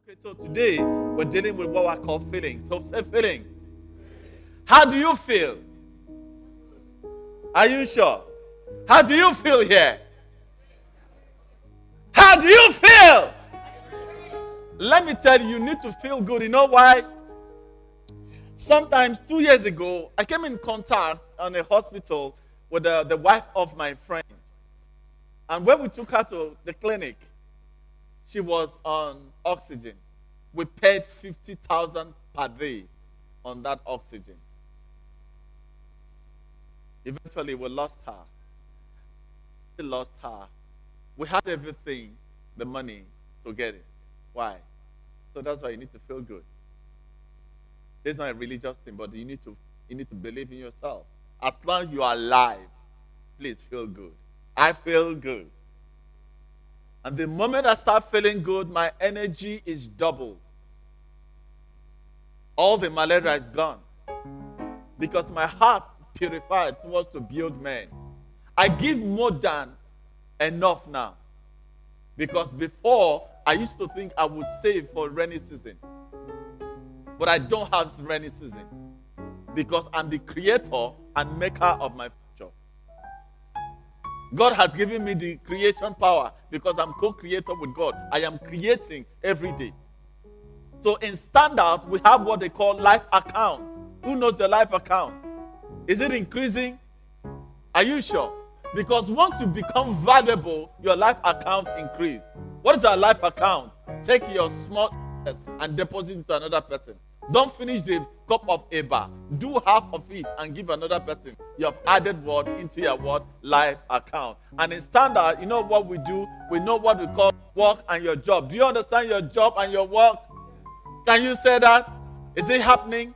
Okay, so today we're dealing with what I call feelings. So say feelings. How do you feel? Are you sure? How do you feel here? How do you feel? Let me tell you, you need to feel good. You know why? Sometimes 2 years ago, I came in contact on a hospital with the wife of my friend. And when we took her to the clinic, she was on oxygen. We paid 50,000 per day on that oxygen. Eventually, we lost her. We lost her. We had everything, the money to get it. Why? So that's why you need to feel good. It's not a religious thing, but you need to believe in yourself. As long as you are alive, please feel good. I feel good. And the moment I start feeling good, my energy is double. All the malaria is gone. Because my heart purified towards to build men. I give more than enough now. Because before, I used to think I would save for rainy season. But I don't have rainy season. Because I'm the creator and maker of my future. God has given me the creation power because I'm co-creator with God. I am creating every day. So in standard, we have what they call life account. Who knows your life account? Is it increasing? Are you sure? Because once you become valuable, your life account increases. What is a life account? Take your small and deposit it to another person. Don't finish the cup of Eba. Do half of it and give another person. You have added what into your what life account. And in standard, you know what we do? We know what we call work and your job. Do you understand your job and your work? Can you say that? Is it happening?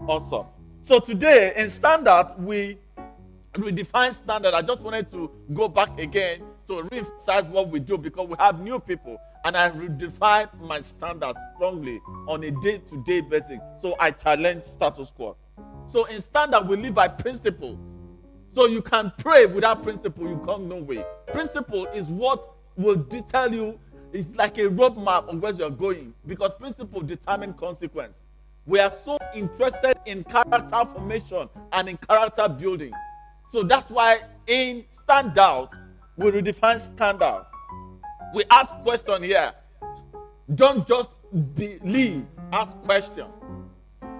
Awesome. So today in standard, we redefine standard. I just wanted to go back again to re-emphasize what we do because we have new people. And I redefine my standards strongly on a day-to-day basis. So I challenge status quo. So in standard, we live by principle. So you can pray without principle, you come no way. Principle is what will tell you, it's like a roadmap on where you're going. Because principle determines consequence. We are so interested in character formation and in character building. So that's why in standout, we redefine standard. We ask question here. Don't just believe, ask question.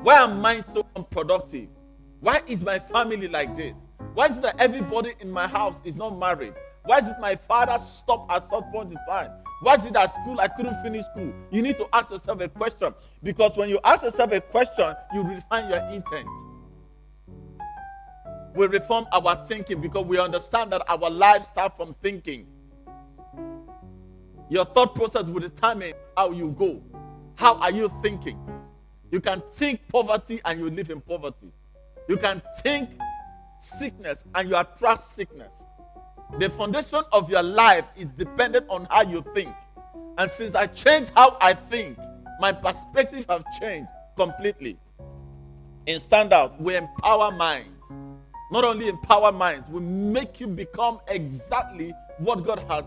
Why am I so unproductive? Why is my family like this? Why is it that everybody in my house is not married? Why is it my father stopped at some point in time? Why is it at school I couldn't finish school? You need to ask yourself a question. Because when you ask yourself a question, you refine your intent. We reform our thinking because we understand that our lives start from thinking. Your thought process will determine how you go. How are you thinking? You can think poverty and you live in poverty. You can think sickness and you attract sickness. The foundation of your life is dependent on how you think. And since I changed how I think, my perspective have changed completely. In standout, we empower minds. Not only empower minds, we make you become exactly what God has,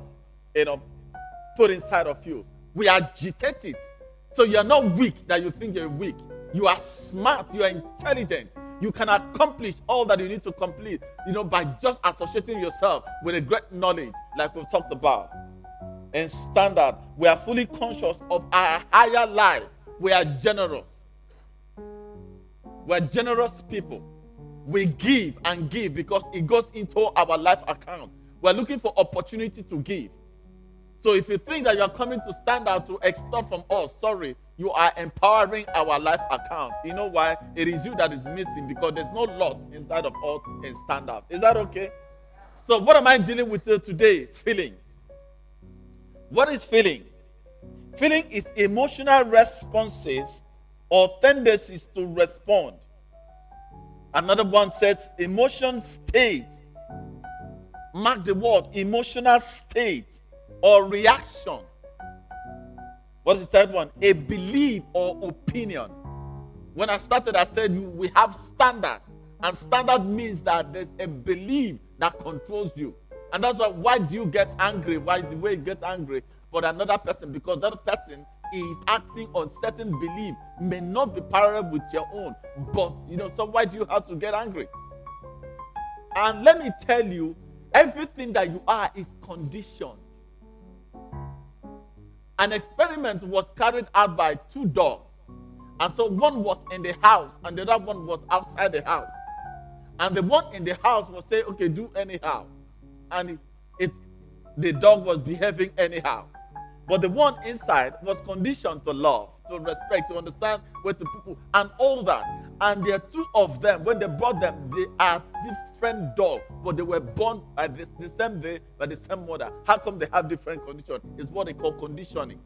put inside of you. We agitate it. So you are not weak that you think you're weak. You are smart. You are intelligent. You can accomplish all that you need to complete, by just associating yourself with a great knowledge like we've talked about. In standard, we are fully conscious of our higher life. We are generous. We are generous people. We give and give because it goes into our life account. We are looking for opportunity to give. So if you think that you are coming to stand out to extort from us, sorry, you are empowering our life account. You know why? It is you that is missing because there's no loss inside of us in stand out. Is that okay? So what am I dealing with today? Feelings. What is feeling? Feeling is emotional responses or tendencies to respond. Another one says emotion state. Mark the word emotional state or reaction. What is the third one? A belief or opinion. When I started, I said we have standard. And standard means that there's a belief that controls you. And that's why do you get angry? Why the way you get angry? for another person because that person is acting on certain belief may not be parallel with your own. But so why do you have to get angry? And let me tell you, everything that you are is conditioned. An experiment was carried out by two dogs. And so one was in the house and the other one was outside the house. And the one in the house was saying, okay, do anyhow. And the dog was behaving anyhow. But the one inside was conditioned to love, to respect, to understand where to people, and all that. And there are two of them. When they brought them, they are different dogs, but they were born by the same day, by the same mother. How come they have different conditions? It's what they call conditioning.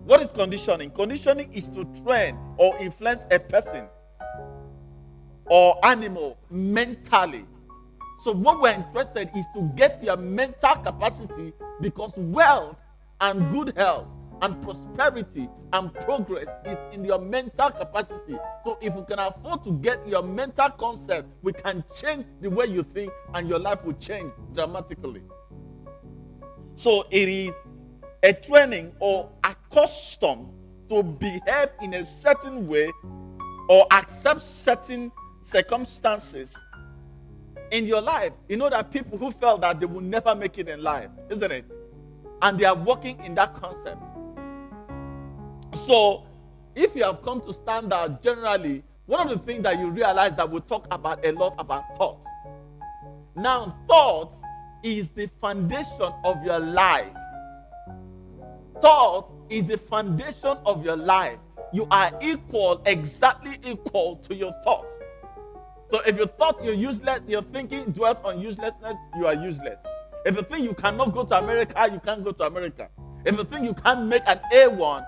What is conditioning? Conditioning is to train or influence a person or animal mentally. So what we're interested is to get your mental capacity, because wealth and good health and prosperity and progress is in your mental capacity. So if you can afford to get your mental concept, we can change the way you think and your life will change dramatically. So it is a training or accustomed to behave in a certain way or accept certain circumstances in your life. You know that people who felt that they will never make it in life, isn't it? And they are working in that concept. So if you have come to stand out generally, one of the things that you realize that we'll talk about a lot about thought. Now, thought is the foundation of your life. Thought is the foundation of your life. You are exactly equal to your thought. So if you thought you're useless, your thinking dwells on uselessness, you are useless. If you think you cannot go to America, you can't go to America. If you think you can't make an A1,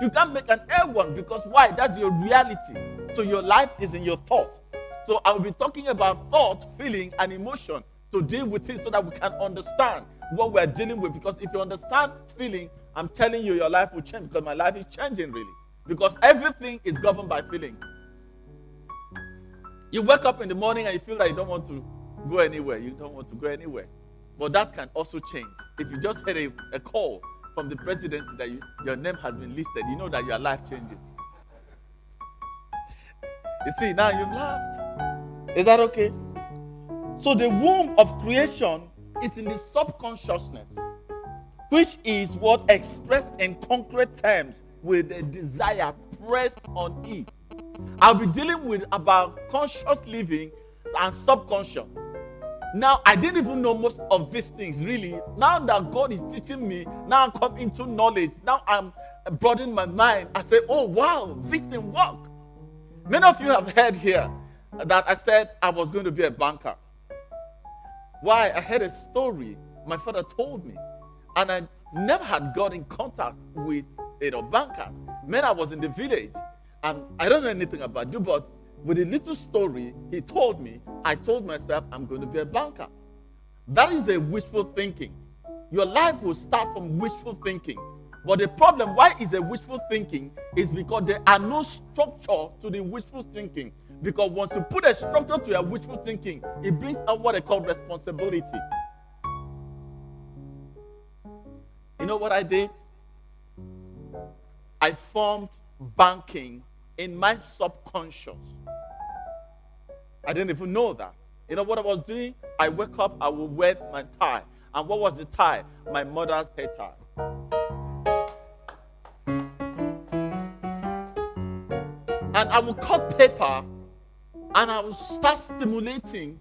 you can't make an A1, because why? That's your reality. So your life is in your thoughts. So I will be talking about thought, feeling, and emotion to deal with it so that we can understand what we're dealing with. Because if you understand feeling, I'm telling you, your life will change, because my life is changing really. Because everything is governed by feeling. You wake up in the morning and you feel like you don't want to go anywhere. You don't want to go anywhere. But that can also change. If you just had a call from the presidency that your name has been listed, you know that your life changes. You see, now you've laughed. Is that okay? So the womb of creation is in the subconsciousness, which is what expressed in concrete terms with a desire pressed on it. I'll be dealing with about conscious living and subconscious. Now, I didn't even know most of these things, really. Now that God is teaching me, now I'm coming into knowledge. Now I'm broadening my mind. I say, oh, wow, this thing work. Many of you have heard here that I said I was going to be a banker. Why? I heard a story my father told me. And I never had got in contact with bankers. When I was in the village, and I don't know anything about you, but with a little story he told me, I told myself I'm going to be a banker. That is a wishful thinking. Your life will start from wishful thinking. But the problem, why is a wishful thinking, is because there are no structure to the wishful thinking. Because once you put a structure to your wishful thinking, it brings out what I call responsibility. You know what I did? I formed banking in my subconscious. I didn't even know that. You know what I was doing? I wake up, I will wear my tie. And what was the tie? My mother's hair tie. And I will cut paper and I will start stimulating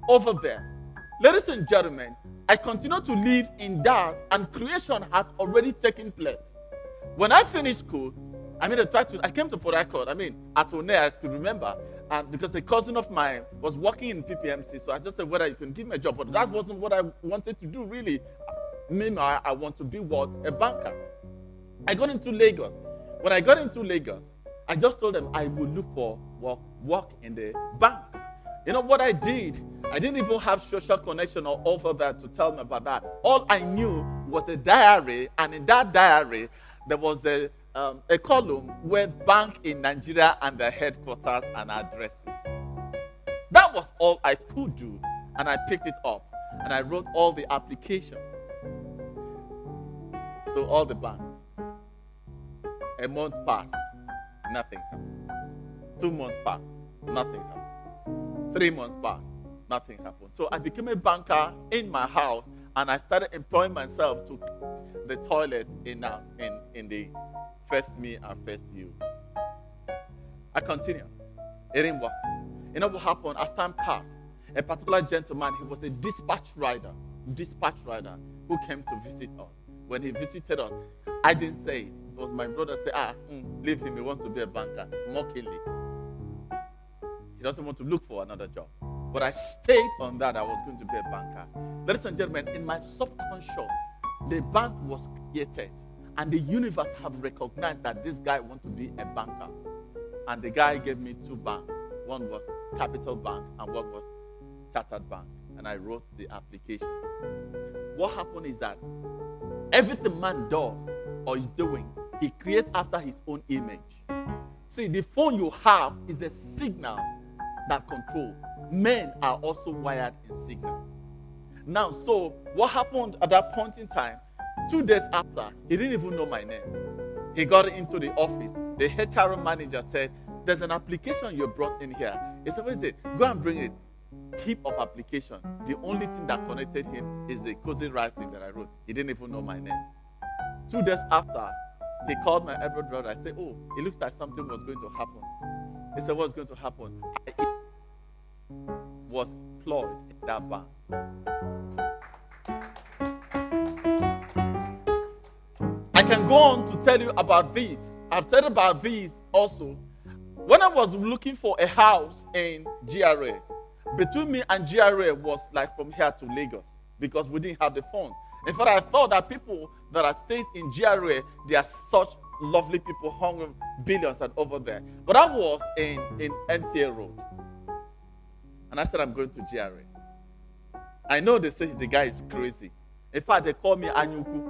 over there. Ladies and gentlemen, I continue to live in that, and creation has already taken place. When I finished school, I came to Port Harcourt. At One, I could remember, and because a cousin of mine was working in PPMC, so I just said, whether you can give me a job, but that wasn't what I wanted to do really. Meanwhile, I want to be what? A banker. I got into Lagos. When I got into Lagos, I just told them I would look for work in the bank. You know what I did? I didn't even have social connection or over that to tell me about that. All I knew was a diary, and in that diary, there was a column where bank in Nigeria and the headquarters and addresses. That was all I could do, and I picked it up and I wrote all the application. to all the banks. A month passed, nothing happened. 2 months passed, nothing happened. 3 months passed, nothing happened. So I became a banker in my house, and I started employing myself to the toilet in the first me and first you. I continue. It didn't work. You know what happened? As time passed, a particular gentleman, he was a dispatch rider who came to visit us. When he visited us, I didn't say it. It was my brother said, leave him, he wants to be a banker, mockingly. He doesn't want to look for another job. But I stayed on that I was going to be a banker. Ladies and gentlemen, in my subconscious, the bank was created, and the universe have recognized that this guy wants to be a banker. And the guy gave me 2 banks. One was Capital Bank and one was Chartered Bank. And I wrote the application. What happened is that everything man does or is doing, he creates after his own image. See, the phone you have is a signal that controls. Men are also wired in signals. Now, so what happened at that point in time, 2 days after, he didn't even know my name. He got into the office. The HR manager said, there's an application you brought in here. He said, go and bring it. Heap of application. The only thing that connected him is the cozy writing that I wrote. He didn't even know my name. 2 days after, he called my elder brother. I said, it looks like something was going to happen. He said, what's going to happen? I was employed in that bank. I can go on to tell you about this. I've said about this also. When I was looking for a house in GRA, between me and GRA was like from here to Lagos, because we didn't have the phone. In fact, I thought that people that are stayed in GRA, they are such lovely people, hungry billions and over there. But I was in NTA Road. And I said, I'm going to GRA. I know they say the guy is crazy. In fact, they call me Anyuku.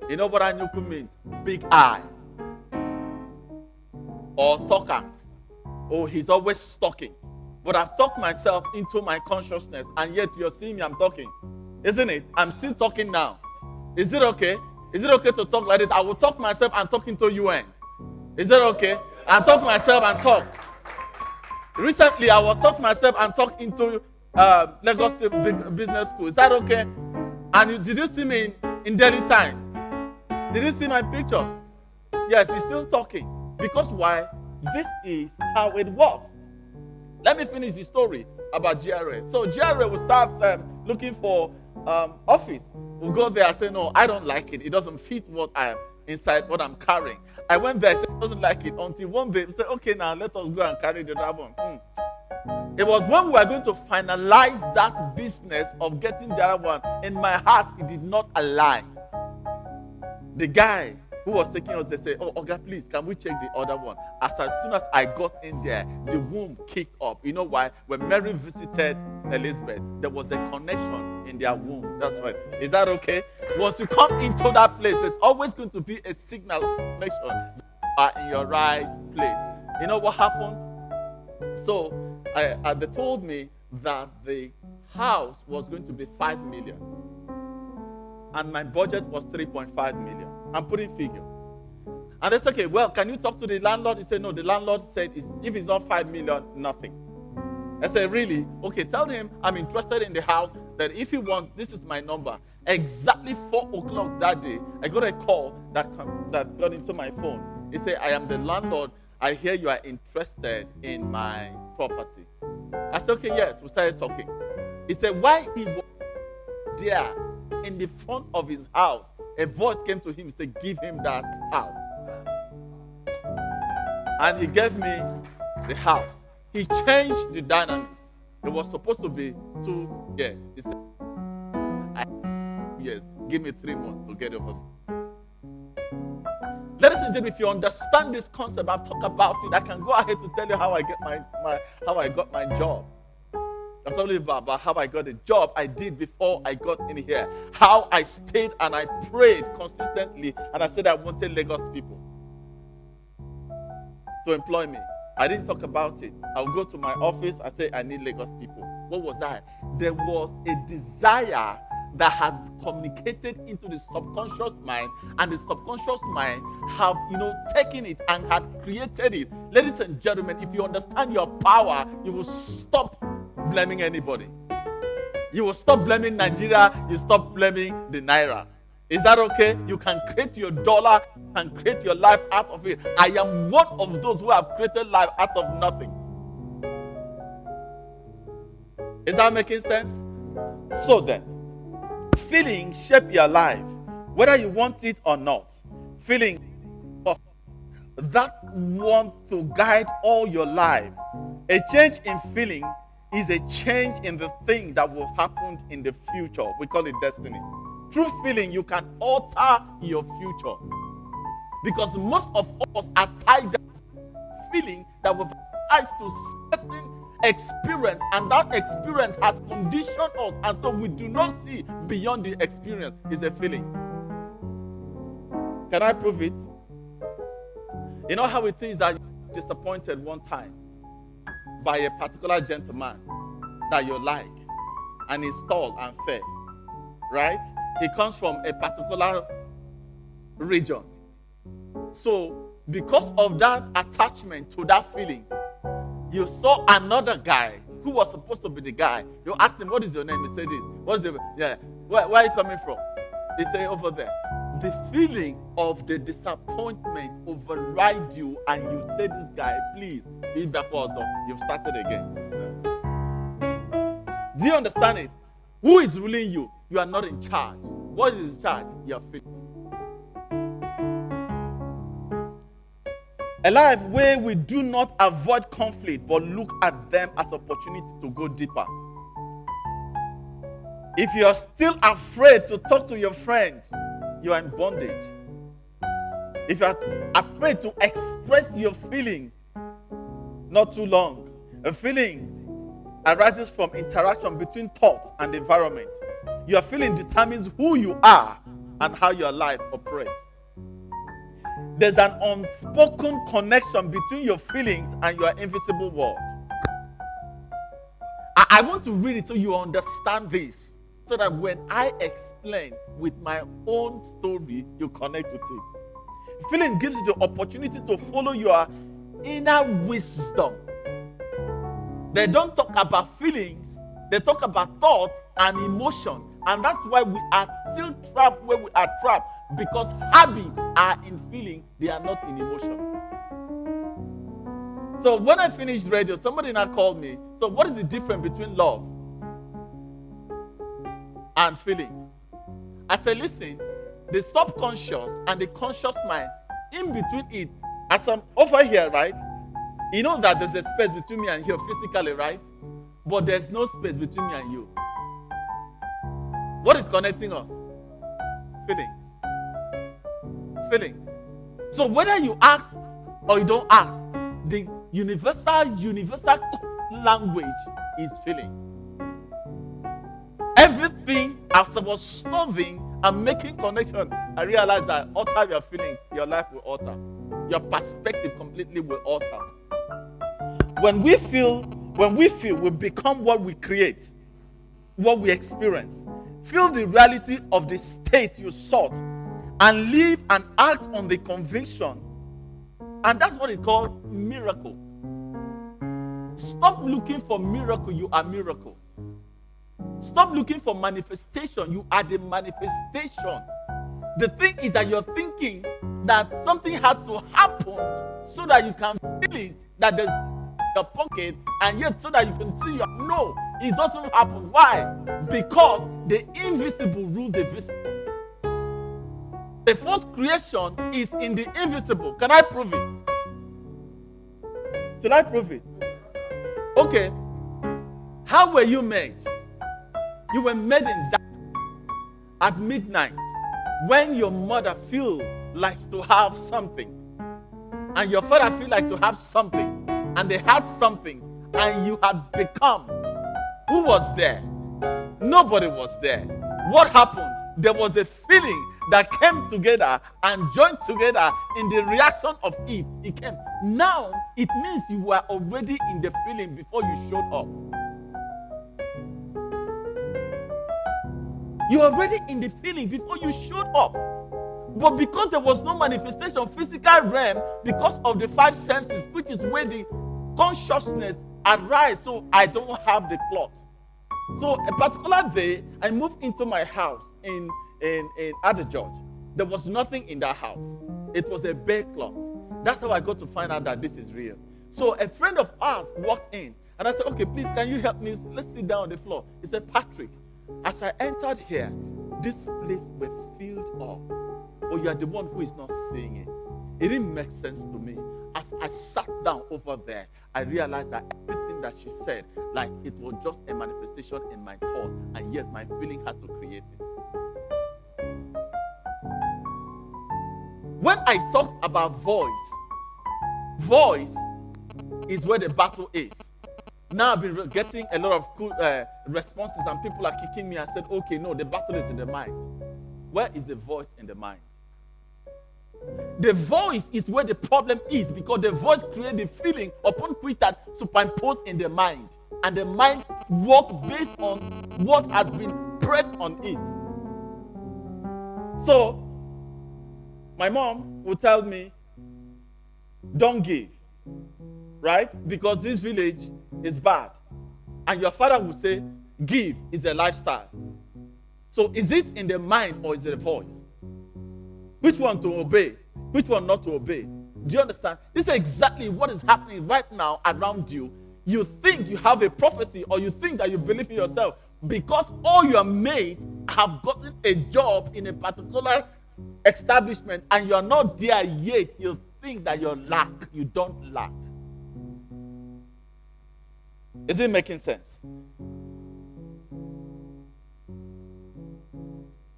You know what Anyuku means? Big eye. Or talker. Oh, he's always talking. But I've talked myself into my consciousness, and yet you're seeing me, I'm talking. Isn't it? I'm still talking now. Is it okay? Is it okay to talk like this? I will talk myself and talking to UN. Is that okay? I'm talking myself and talk. Recently, I will talk myself and talk into Lagos Business School. Is that okay? And did you see me in Daily Times? Did you see my picture? Yes, he's still talking. Because why? This is how it works. Let me finish the story about GRA. So GRA will start looking for office. We'll go there and say, no, I don't like it. It doesn't fit what I am inside, what I'm carrying. I went there and said, I doesn't like it. Until one day, we said, okay, now let us go and carry the other one. It was when we were going to finalize that business of getting the other one. In my heart, it did not align. The guy who was taking us, they said, Oga, please, can we check the other one? As soon as I got in there, the womb kicked up. You know why? When Mary visited Elizabeth, there was a connection in their womb. That's why. Is that okay? Once you come into that place, there's always going to be a signal connection that you are in your right place. You know what happened? So they told me that the house was going to be 5 million. And my budget was 3.5 million. I'm putting figure. And they said, okay, well, can you talk to the landlord? He said, no, the landlord said, if it's not 5 million, nothing. I said, really? Okay, tell him I'm interested in the house, that if he wants, this is my number. Exactly 4 o'clock that day, I got a call that got into my phone. He said, I am the landlord. I hear you are interested in my property. I said, okay, yes. We started talking. He said, why he was there in the front of his house, a voice came to him and said, give him that house. And he gave me the house. He changed the dynamics. It was supposed to be 2 years. He said, yes, give me 3 months to get over. Ladies and gentlemen, if you understand this concept, I'll talk about it. I can go ahead to tell you how I get how I got my job. I'm telling you about how I got the job I did before I got in here. How I stayed and I prayed consistently, and I said I wanted Lagos people to employ me. I didn't talk about it. I would go to my office. I say I need Lagos people. What was I? There was a desire that has communicated into the subconscious mind, and the subconscious mind have, taken it and had created it. Ladies and gentlemen, if you understand your power, you will stop blaming anybody. You will stop blaming Nigeria. You stop blaming the Naira. Is that okay? You can create your dollar and create your life out of it. I am one of those who have created life out of nothing. Is that making sense? So then, feelings shape your life, whether you want it or not. Feelings that want to guide all your life. A change in feeling is a change in the thing that will happen in the future. We call it destiny. Through feeling, you can alter your future. Because most of us are tied down to feeling that we're tied to certain experience, and that experience has conditioned us, and so we do not see beyond the experience. It's a feeling. Can I prove it? You know how it is that you're disappointed one time by a particular gentleman that you like, and he's tall and fair, right? He comes from a particular region. So because of that attachment to that feeling, you saw another guy who was supposed to be the guy. You asked him, what is your name? He said this. What is it? Yeah. Where are you coming from? He said, over there. The feeling of the disappointment override you, and you say, this guy, please, be backwards. You've started again. Do you understand it? Who is ruling you? You are not in charge. What is in charge? Your feeling. A life where we do not avoid conflict but look at them as opportunity to go deeper. If you are still afraid to talk to your friend, you are in bondage. If you are afraid to express your feeling, not too long. A feeling arises from interaction between thought and environment. Your feeling determines who you are and how your life operates. There's an unspoken connection between your feelings and your invisible world. I want to read it so you understand this, so that when I explain with my own story, you connect with it. Feeling gives you the opportunity to follow your inner wisdom. They don't talk about feelings, they talk about thought and emotion. And that's why we are still trapped where we are trapped, because habits are in feeling, they are not in emotion. So when I finished radio, somebody now called me. So what is the difference between love and feeling? I said, listen, the subconscious and the conscious mind, in between it, as I'm over here, right? You know that there's a space between me and you physically, right? But there's no space between me and you. What is connecting us? Feelings. Feelings. So whether you act or you don't act, the universal language is feeling. Everything as I was studying and making connection, I realized that alter your feelings, your life will alter. Your perspective completely will alter. When we feel, we become what we create, what we experience. Feel the reality of the state you sought and live and act on the conviction. And that's what it's called miracle. Stop looking for miracle, you are miracle. Stop looking for manifestation, you are the manifestation. The thing is that you're thinking that something has to happen so that you can feel it, that there's your pocket, and yet so that you can see your no, it doesn't happen. Why? Because the invisible rule the visible. The first creation is in the invisible. Can I prove it? Should I prove it? Okay. How were you made? You were made in darkness at midnight when your mother feels like to have something and your father feels like to have something and they had something and you had become. Who was there? Nobody was there. What happened? There was a feeling that came together and joined together in the reaction of it. It came. Now, it means you were already in the feeling before you showed up. You're already in the feeling before you showed up. But because there was no manifestation of physical realm, because of the five senses, which is where the consciousness arises, so I don't have the cloth. So a particular day, I moved into my house in at the church. There was nothing in that house. It was a bare cloth. That's how I got to find out that this is real. So a friend of ours walked in, and I said, okay, please, can you help me? Let's sit down on the floor. He said, Patrick, as I entered here, this place was filled up. But you are the one who is not seeing it. It didn't make sense to me. As I sat down over there, I realized that everything that she said, like it was just a manifestation in my thought, and yet my feeling has to create it. When I talked about voice is where the battle is. Now I've been getting a lot of cool responses, and people are kicking me and said, okay, no, the battle is in the mind. Where is the voice in the mind? The voice is where the problem is, because the voice creates the feeling upon which that superimposed in the mind, and the mind works based on what has been pressed on it. So my mom would tell me, don't give, right? Because this village is bad. And your father would say, give is a lifestyle. So is it in the mind or is it a voice? Which one to obey? Which one not to obey? Do you understand? This is exactly what is happening right now around you. You think you have a prophecy, or you think that you believe in yourself because all your mates have gotten a job in a particular establishment and you are not there yet. You think that you lack. You don't lack. Is it making sense?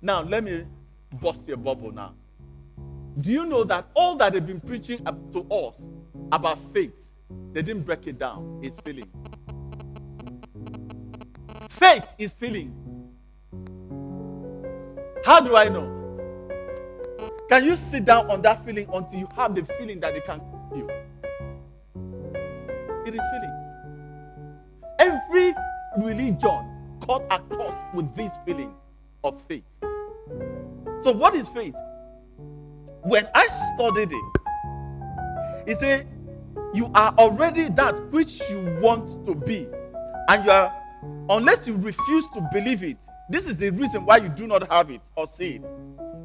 Now, let me bust your bubble now. Do you know that all that they've been preaching to us about faith, they didn't break it down? It's feeling. Faith is feeling. How do I know? Can you sit down on that feeling until you have the feeling that they can kill you? It is feeling. Every religion cut across with this feeling of faith. So what is faith? When I studied it said, you are already that which you want to be. And you are, unless you refuse to believe it, this is the reason why you do not have it or see it.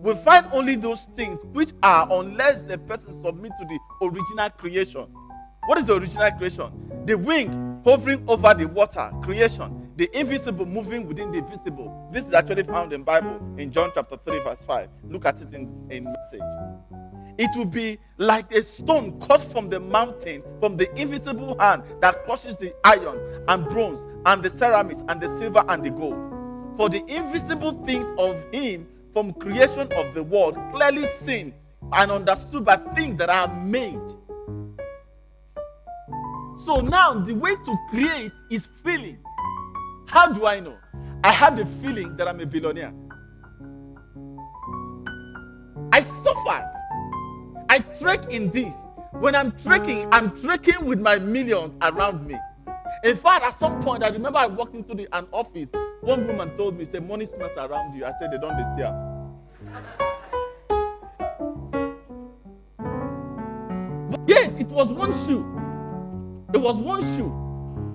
We find only those things which are, unless the person submits to the original creation. What is the original creation? The wing hovering over the water, creation. The invisible moving within the visible. This is actually found in Bible in John chapter 3 verse 5. Look at it in message. It will be like a stone cut from the mountain, from the invisible hand that crushes the iron and bronze and the ceramics and the silver and the gold. For the invisible things of him from creation of the world, clearly seen and understood by things that are made. So now the way to create is feeling. How do I know? I have the feeling that I'm a billionaire. I suffered. I trek in this. When I'm trekking with my millions around me. In fact, at some point, I remember I walked into an office. One woman told me, say, money smells around you. I said, they don't see her. But yet, it was one shoe. It was one shoe.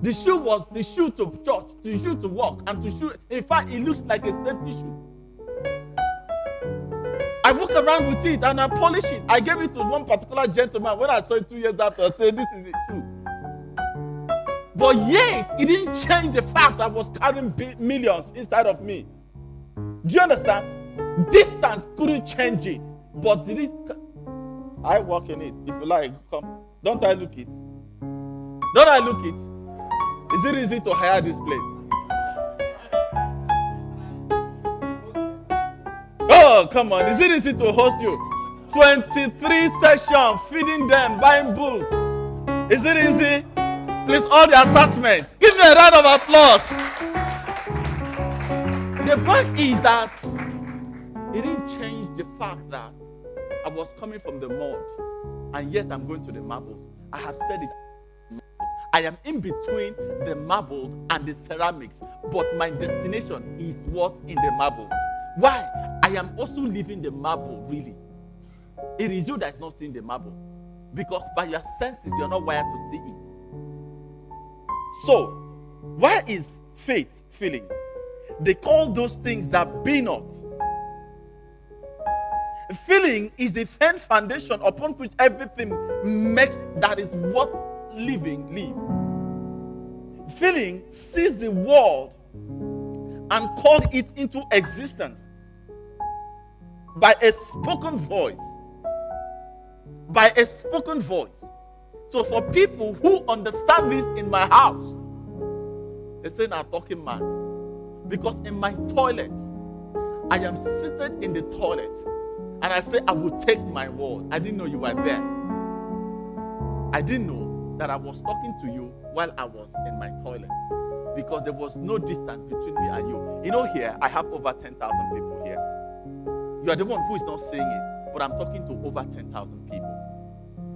The shoe was the shoe to church, the shoe to work, and to shoe. In fact, it looks like a safety shoe. I walk around with it and I polish it. I gave it to one particular gentleman. When I saw it 2 years after, I said, this is the shoe. But yet, it didn't change the fact that I was carrying millions inside of me. Do you understand? Distance couldn't change it. But did it? I walk in it. If you like, come. Don't I look it? Don't I look it? Is it easy to hire this place? Oh, come on. Is it easy to host you? 23 sessions, feeding them, buying books. Is it easy? Please, all the attachments. Give me a round of applause. The point is that it didn't change the fact that I was coming from the mud, and yet I'm going to the marbles. I have said it. I am in between the marble and the ceramics, but my destination is what in the marbles. Why? I am also leaving the marble, really. It is you that is not seeing the marble, because by your senses, you're not wired to see it. So, why is faith feeling? They call those things that be not. Feeling is the firm foundation upon which everything makes, that is what living live. Feeling sees the world and called it into existence by a spoken voice. By a spoken voice. So for people who understand this in my house, they say I'm talking man. Because in my toilet, I am seated in the toilet and I say I will take my word. I didn't know you were there. I didn't know that I was talking to you while I was in my toilet, because there was no distance between me and you. You know, here I have over 10,000 people here. You are the one who is not saying it, but I'm talking to over 10,000 people.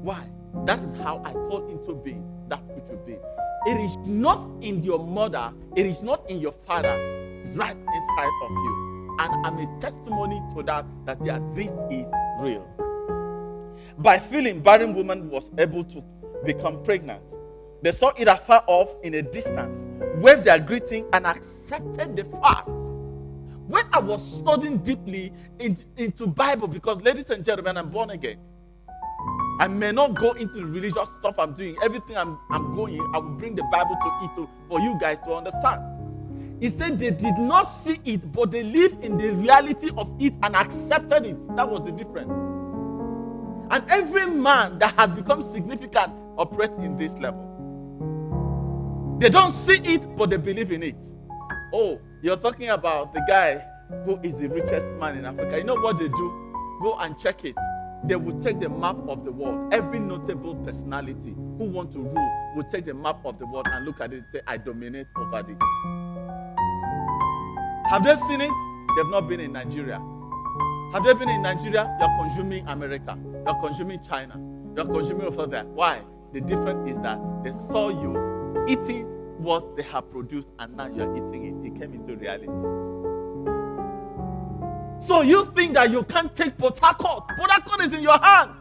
Why? That is how I call into being that which will be. It is not in your mother, it is not in your father, it's right inside of you. And I'm a testimony to that yeah, this is real. By feeling, barren woman was able to become pregnant. They saw it afar off in a distance, waved their greeting, and accepted the fact. When I was studying deeply into Bible, because ladies and gentlemen, I'm born again. I may not go into the religious stuff I'm doing. Everything I'm going, I will bring the Bible to it for you guys to understand. He said they did not see it, but they lived in the reality of it and accepted it. That was the difference. And every man that has become significant operates in this level. They don't see it, but they believe in it. Oh, you're talking about the guy who is the richest man in Africa. You know what they do? Go and check it. They will take the map of the world. Every notable personality who want to rule will take the map of the world and look at it and say, I dominate over this. Have they seen it? They've not been in Nigeria. Have they been in Nigeria? You're consuming America. You're consuming China. You're consuming over there. Why? The difference is that they saw you eating what they have produced, and now you're eating it. It came into reality. So you think that you can't take Port Harcourt. Port Harcourt is in your hand.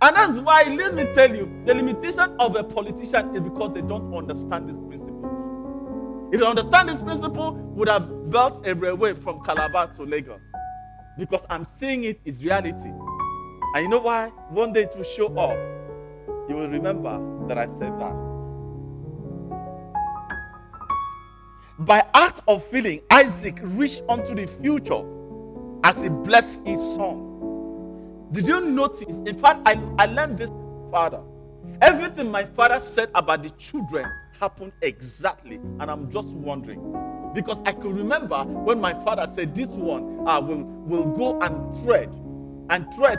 And that's why, let me tell you, the limitation of a politician is because they don't understand this principle. If they understand this principle, would have built a railway from Calabar to Lagos. Because I'm seeing it is reality. And you know why? One day it will show up. You will remember that I said that. By act of feeling, Isaac reached onto the future as he blessed his son. Did you notice? In fact, I learned this from my father. Everything my father said about the children happened exactly. And I'm just wondering. Because I could remember when my father said, this one will go and thread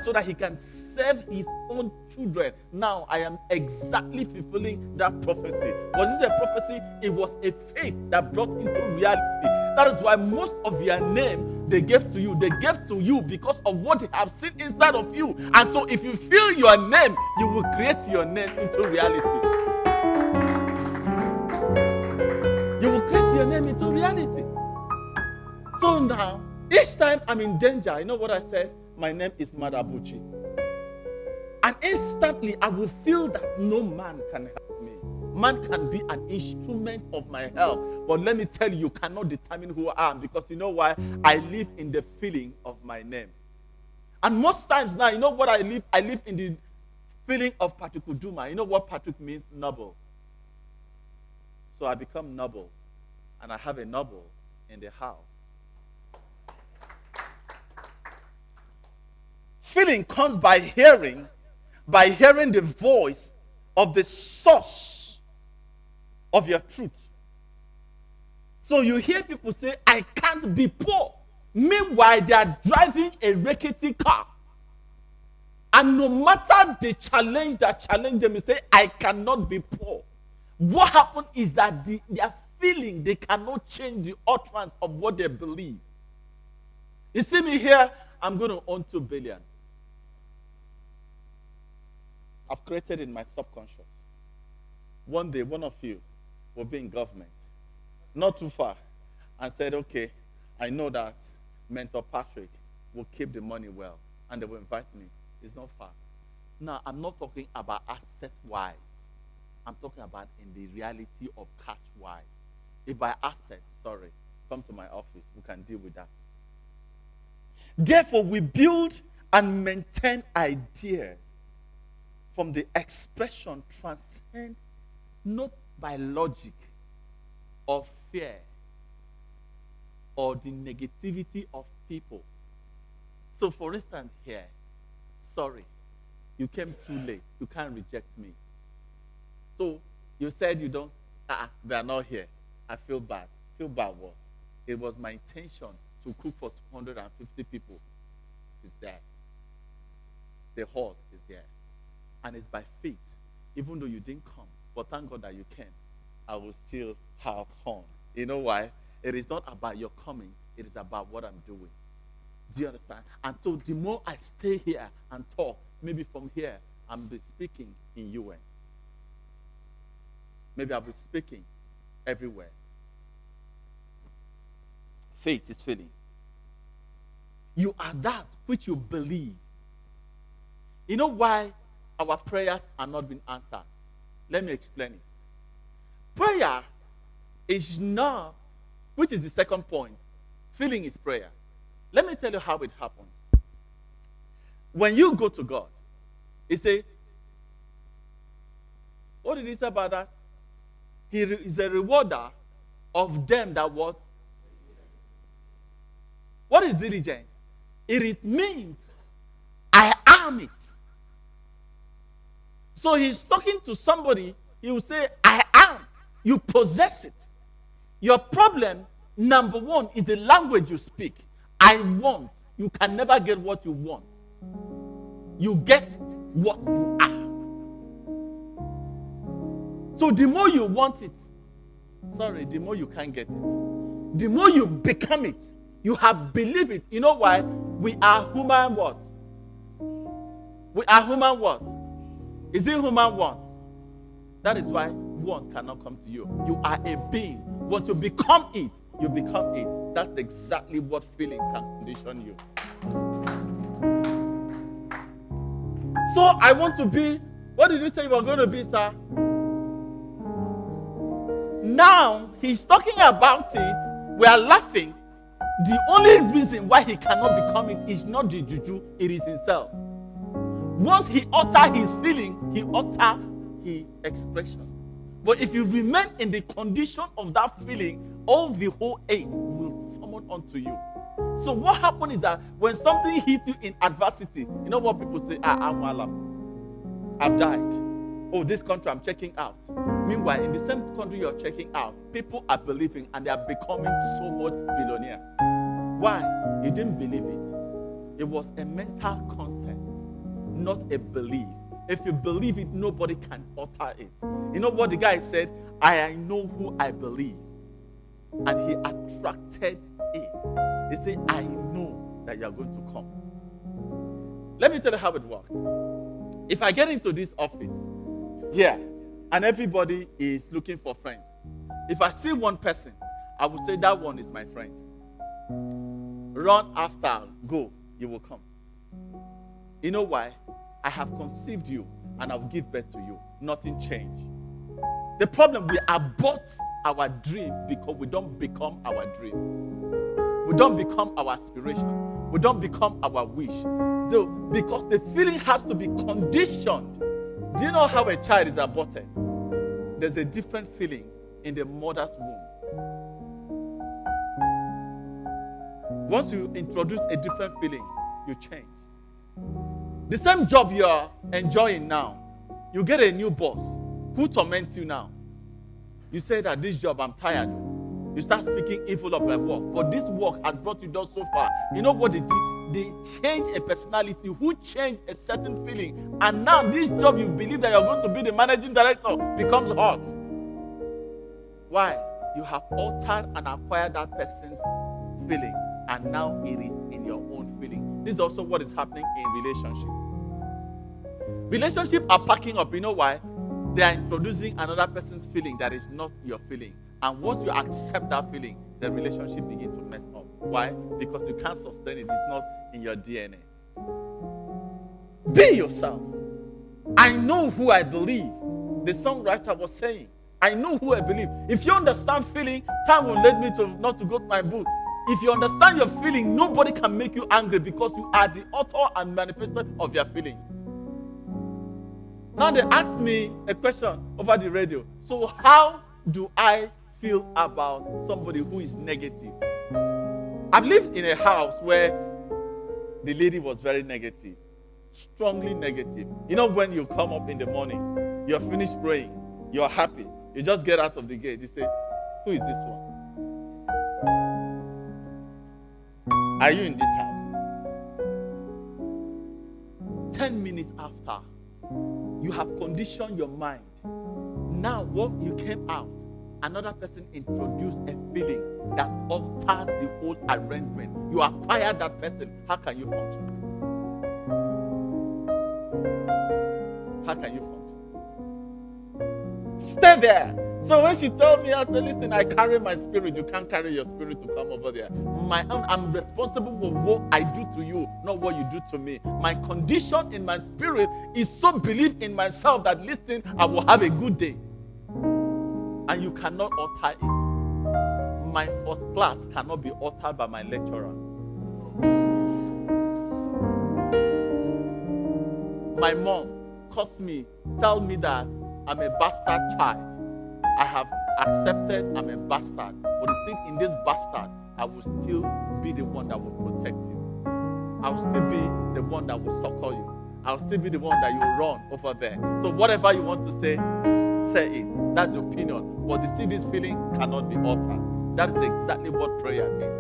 so that he can serve his own children. Now I am exactly fulfilling that prophecy. Was this a prophecy? It was a faith that brought into reality. That is why most of your name they gave to you because of what they have seen inside of you. And so if you feel your name, you will create your name into reality. You will create your name into reality. So now, each time I'm in danger, you know what I said? My name is Madabuchi. And instantly I will feel that no man can help me. Man can be an instrument of my help. But let me tell you, you cannot determine who I am, because you know why? I live in the feeling of my name. And most times now, you know what I live? I live in the feeling of Patrick Uduma. You know what Patrick means? Noble. So I become noble. And I have a noble in the house. Feeling comes by hearing the voice of the source of your truth. So you hear people say, I can't be poor. Meanwhile, they are driving a rickety car. And no matter the challenge that challenge them, they say, I cannot be poor. What happened is that they are feeling they cannot change the utterance of what they believe. You see me here, I'm going to own 2 billion. I've created in my subconscious. one day one of you will be in government, not too far, and said, okay, I know that Mentor Patrick will keep the money well, and they will invite me. It's not far. Now, I'm not talking about asset-wise. I'm talking about in the reality of cash-wise. If by assets, sorry, come to my office. We can deal with that. Therefore, we build and maintain ideas from the expression transcend not by logic or fear or the negativity of people. So, for instance, here, sorry, you came too late. You can't reject me. So, you said you don't, they are not here. I feel bad. Feel bad what? It was my intention to cook for 250 people. It's there. The hall is here. And it's by faith. Even though you didn't come, but thank God that you came, I will still have fun. You know why? It is not about your coming. It is about what I'm doing. Do you understand? And so the more I stay here and talk, maybe from here, I'm be speaking in UN. Maybe I'll be speaking everywhere. Faith is feeling. You are that which you believe. You know why our prayers are not being answered? Let me explain it. Prayer is not, which is the second point. Feeling is prayer. Let me tell you how it happens. When you go to God, He say, what did He say about that? He is a rewarder of them that what? What is diligent? It means I am it. So He's talking to somebody, He will say, I am. You possess it. Your problem, number one, is the language you speak. I want. You can never get what you want. You get what you are. So the more you want it, the more you can't get it. The more you become it, you have believed it. You know why? We are human what? We are human what? Is it human want? That is why want cannot come to you. You are a being. Once you become it, you become it. That's exactly what feeling can condition you. So I want to be, what did you say you were going to be, sir? Now he's talking about it. We are laughing. The only reason why he cannot become it is not the juju, it is himself. Once he utter his feeling, he utter his expression. But if you remain in the condition of that feeling, all the whole eight will summon unto you. So what happens is that when something hits you in adversity, you know what people say? I'm alarmed. I've died. Oh, this country I'm checking out. Meanwhile, in the same country you're checking out, people are believing and they are becoming so much billionaires. Why? You didn't believe it. It was a mental concept, not a belief. If you believe it, nobody can alter it. You know what the guy said? I know who I believe. And he attracted it. He said, I know that you are going to come. Let me tell you how it works. If I get into this office, here, and everybody is looking for friends. If I see one person, I will say that one is my friend. Run after, go, you will come. You know why? I have conceived you and I will give birth to you. Nothing changed. The problem, we abort our dream because we don't become our dream. We don't become our aspiration. We don't become our wish. So, because the feeling has to be conditioned. Do you know how a child is aborted? There's a different feeling in the mother's womb. Once you introduce a different feeling, you change. The same job you're enjoying now, you get a new boss who torments you now. You say that this job, I'm tired. You start speaking evil of my work. But this work has brought you down so far. You know what they did? They changed a personality who changed a certain feeling. And now this job you believe that you're going to be the managing director becomes hot. Why? You have altered and acquired that person's feeling. And now it is in your own feeling. This is also what is happening in relationship. Relationships are packing up. You know why? they are introducing another person's feeling that is not your feeling. And once you accept that feeling, the relationship begins to mess up. Why? Because you can't sustain it. It's not in your DNA. Be yourself. I know who I believe. The songwriter was saying, I know who I believe. If you understand feeling, time will lead me to not to go to my book. If you understand your feeling, nobody can make you angry because you are the author and manifester of your feelings. Now they asked me a question over the radio. So how do I feel about somebody who is negative? I've lived in a house where the lady was very negative, strongly negative. You know, when you come up in the morning, you're finished praying, you're happy, you just get out of the gate, you say, who is this one? Are you in this house? 10 minutes after, you have conditioned your mind. Now, when you came out, another person introduced a feeling that alters the whole arrangement. You acquire that person. How can you function? How can you function? Stay there. So when she told me, I said, listen, I carry my spirit. You can't carry your spirit to come over there. I'm responsible for what I do to you, not what you do to me. My condition in my spirit is so belief in myself that, listen, I will have a good day. And you cannot alter it. My first class cannot be altered by my lecturer. My mom calls me, tell me that I'm a bastard child. I have accepted I'm a bastard. But you think in this bastard, I will still be the one that will protect you. I will still be the one that will succor you. I will still be the one that you will run over there. So whatever you want to say it. That's your opinion. But you see, this feeling cannot be altered. That is exactly what prayer means.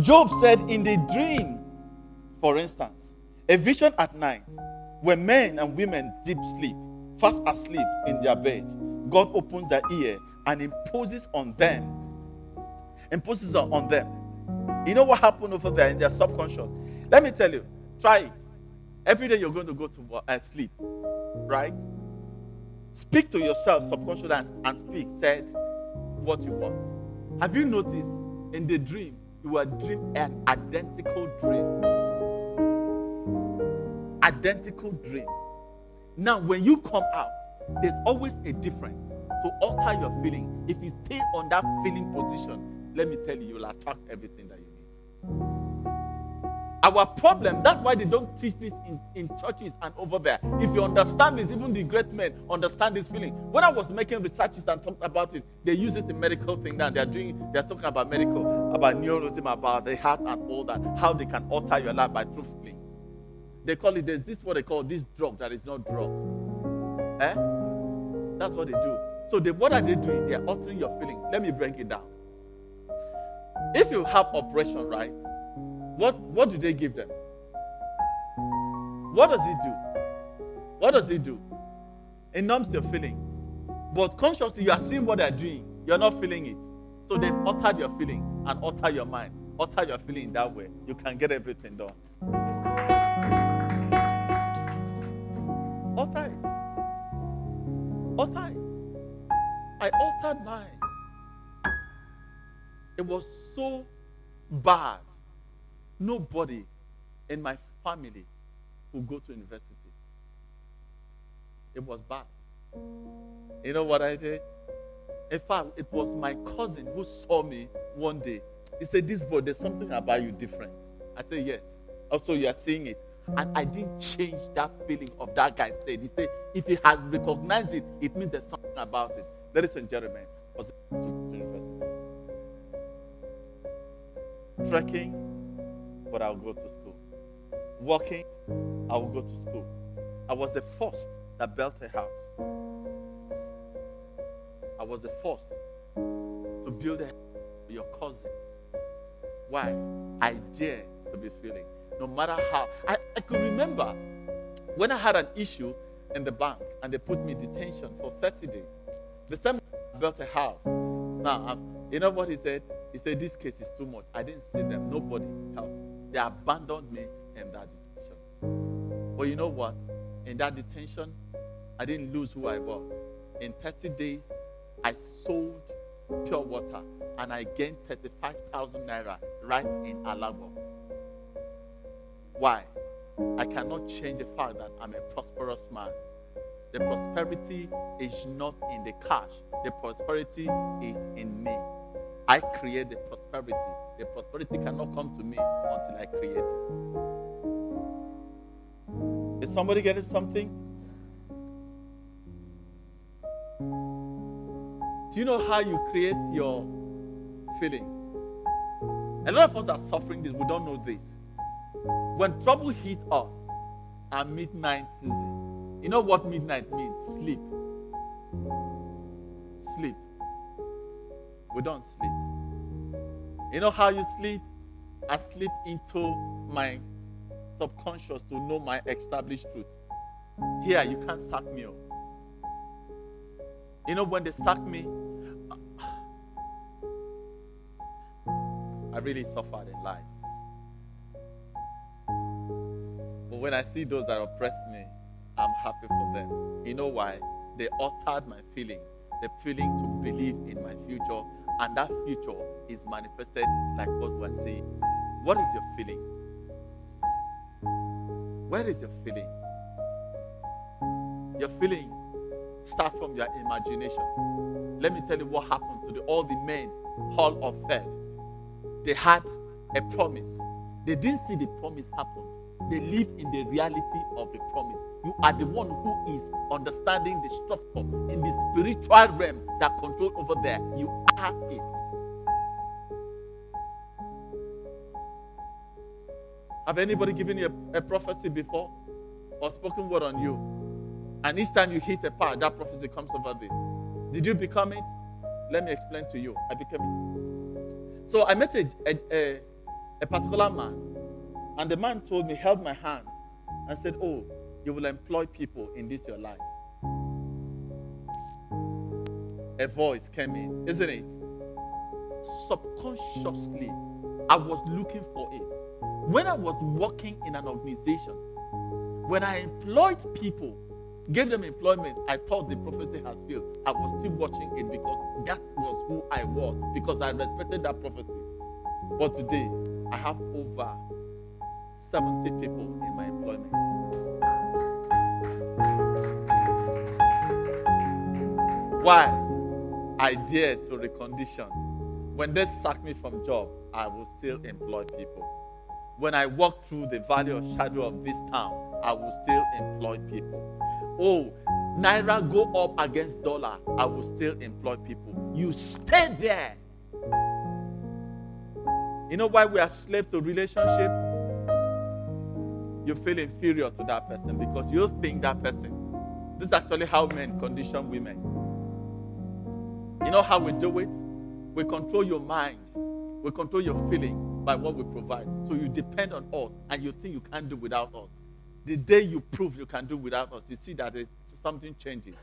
Job said in the dream, for instance, a vision at night, where men and women deep sleep, fast asleep in their bed, God opens their ear and imposes on them. You know what happened over there in their subconscious? Let me tell you, try it. Every day you're going to go to sleep, right? Speak to yourself subconsciously and speak, said what you want. Have you noticed in the dream, you will dream an identical dream? Identical dream. Now, when you come out, there's always a difference to alter your feeling. If you stay on that feeling position, let me tell you, you'll attract everything that you need. Our problem, that's why they don't teach this in churches and over there. If you understand this, even the great men understand this feeling. When I was making researches and talked about it, they use it in medical thing now. They're talking about medical, about neurotism, about the heart and all that, how they can alter your life by true feeling. They call it, there's this what they call this drug that is not drug. That's what they do. So what are they doing? They're altering your feeling. Let me break it down. If you have operation, right? What do they give them? What does it do? What does it do? It numbs your feeling. But consciously, you are seeing what they're doing. You're not feeling it. So they've altered your feeling and altered your mind. Alter your feeling in that way. You can get everything done. Alter it. Alter it. I altered mine. It was so bad. Nobody in my family would go to university. It was bad. You know what I did? In fact, it was my cousin who saw me one day. He said, this boy, there's something about you different. I said, yes. Also, you are seeing it. And I didn't change that feeling of that guy said. He said, if he has recognized it, it means there's something about it. Ladies and gentlemen, I was to university. Trekking, but I'll go to school. Walking, I will go to school. I was the first that built a house. I was the first to build a house for your cousin. Why? I dare to be feeling. No matter how. I could remember when I had an issue in the bank and they put me in detention for 30 days. The same I built a house. Now, you know what he said? He said, this case is too much. I didn't see them. Nobody helped. They abandoned me in that detention. But you know what? In that detention, I didn't lose who I was. In 30 days, I sold pure water and I gained 35,000 naira right in Alago. Why? I cannot change the fact that I'm a prosperous man. The prosperity is not in the cash. The prosperity is in me. I create the prosperity. The prosperity cannot come to me until I create it. Is somebody getting something? Do you know how you create your feelings? A lot of us are suffering this. We don't know this. When trouble hits us, our midnight season, you know what midnight means? Sleep. Sleep. We don't sleep. You know how you sleep? I sleep into my subconscious to know my established truth. Here, you can't sack me up. You know, when they sack me, I really suffered in life. But when I see those that oppress me, I'm happy for them. You know why? They altered my feeling. The feeling to believe in my future. And that future is manifested like what we're saying. What is your feeling? Where is your feeling? Your feeling starts from your imagination. Let me tell you what happened to all the men, Hall of Fame. They had a promise. They didn't see the promise happen. They live in the reality of the promise. You are the one who is understanding the structure in the spiritual realm that control over there. You are it. Have anybody given you a prophecy before or spoken word on you? And each time you hit a part, that prophecy comes over there. Did you become it? Let me explain to you. I became it. So I met a particular man, and the man told me, held my hand, and said, "Oh, you will employ people in this your life." A voice came in, isn't it? Subconsciously, I was looking for it. When I was working in an organization, when I employed people, gave them employment, I thought the prophecy had failed. I was still watching it because that was who I was, because I respected that prophecy. But today, I have over 70 people in my employment. Why? I dare to recondition. When they sack me from job, I will still employ people. When I walk through the valley of shadow of this town, I will still employ people. Oh, Naira go up against dollar, I will still employ people. You stay there. You know why we are slave to relationship? You feel inferior to that person because you think that person. This is actually how men condition women. You know how we do it? We control your mind. We control your feeling by what we provide. So you depend on us and you think you can't do without us. The day you prove you can do without us, you see that something changes.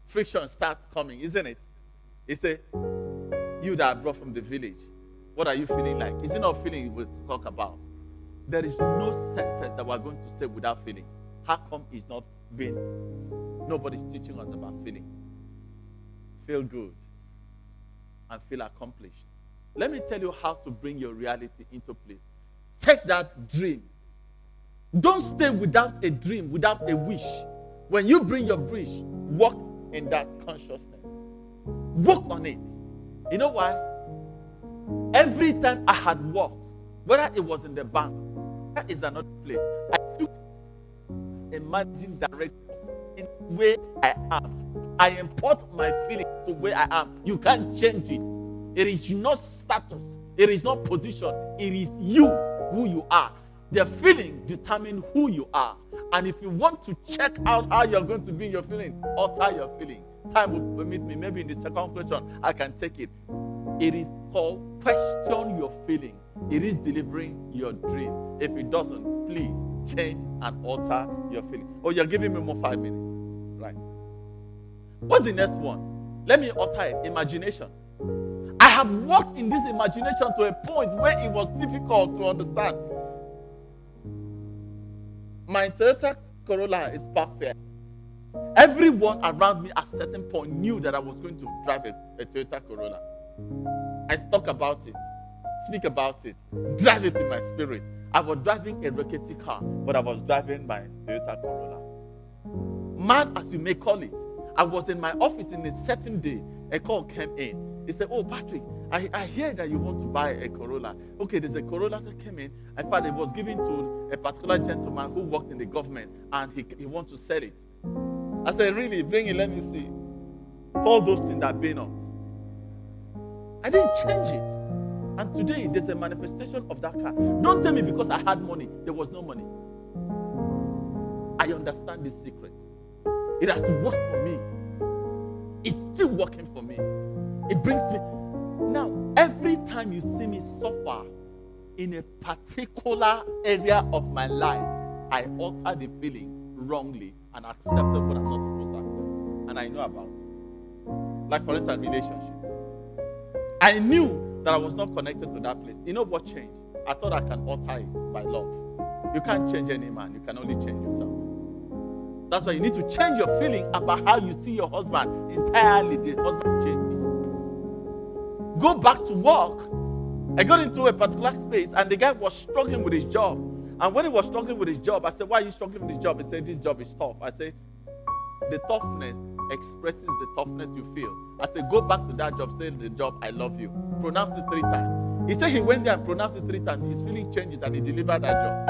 Friction starts coming, isn't it? It's you that are brought from the village. What are you feeling like? Is it not feeling we'll talk about? There is no sentence that we're going to say without feeling. How come it's not been? Nobody's teaching us about feeling. Feel good and feel accomplished. Let me tell you how to bring your reality into place. Take that dream. Don't stay without a dream, without a wish. When you bring your wish, walk in that consciousness. Work on it. You know why? Every time I had walked, whether it was in the bank, that is another place. I took imagine direction in where I am. I import my feeling to where I am. You can't change it. It is not status. It is not position. It is you, who you are. The feeling determines who you are. And if you want to check out how you're going to be in your feeling, alter your feeling. Time will permit me. Maybe in the second question, I can take it. It is called question your feeling. It is delivering your dream. If it doesn't, please change and alter your feeling. Oh, you're giving me more 5 minutes. Right. What's the next one? Let me alter it. Imagination. I have walked in this imagination to a point where it was difficult to understand. My Toyota Corolla is parked there. Everyone around me at a certain point knew that I was going to drive a Toyota Corolla. I talk about it, speak about it, drive it in my spirit. I was driving a rickety car, but I was driving my Toyota Corolla. Man, as you may call it, I was in my office in a certain day. A call came in. He said, "Oh, Patrick, I hear that you want to buy a Corolla." Okay, there's a Corolla that came in. In fact, it was given to a particular gentleman who worked in the government, and he wants to sell it. I said, "Really? Bring it, let me see." Call those things that be not. I didn't change it. And today, there's a manifestation of that car. Don't tell me because I had money, there was no money. I understand this secret. It has worked for me. It's still working for me. It brings me. Now, every time you see me suffer in a particular area of my life, I alter the feeling wrongly and accept what I'm not supposed to accept. And I know about it. Like, for instance, relationship. I knew that I was not connected to that place. You know what changed? I thought I can alter it by love. You can't change any man. You can only change yourself. That's why you need to change your feeling about how you see your husband entirely. The husband changes. Go back to work. I got into a particular space and the guy was struggling with his job. And when he was struggling with his job, I said, "Why are you struggling with this job?" He said, "This job is tough." I said, "The toughness expresses the toughness you feel." I said, "Go back to that job, say the job, I love you." Pronounce it 3 times. He said he went there and pronounced it 3 times. His feeling changes and he delivered that job.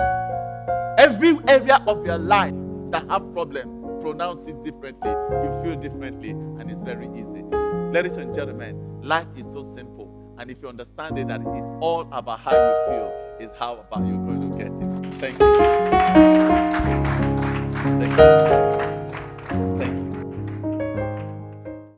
Every area of your life that have problem, pronounce it differently, you feel differently, and it's very easy. Ladies and gentlemen, life is so simple, and if you understand it, that it's all about how you feel, is how about you're going to get it. Thank you. Thank you.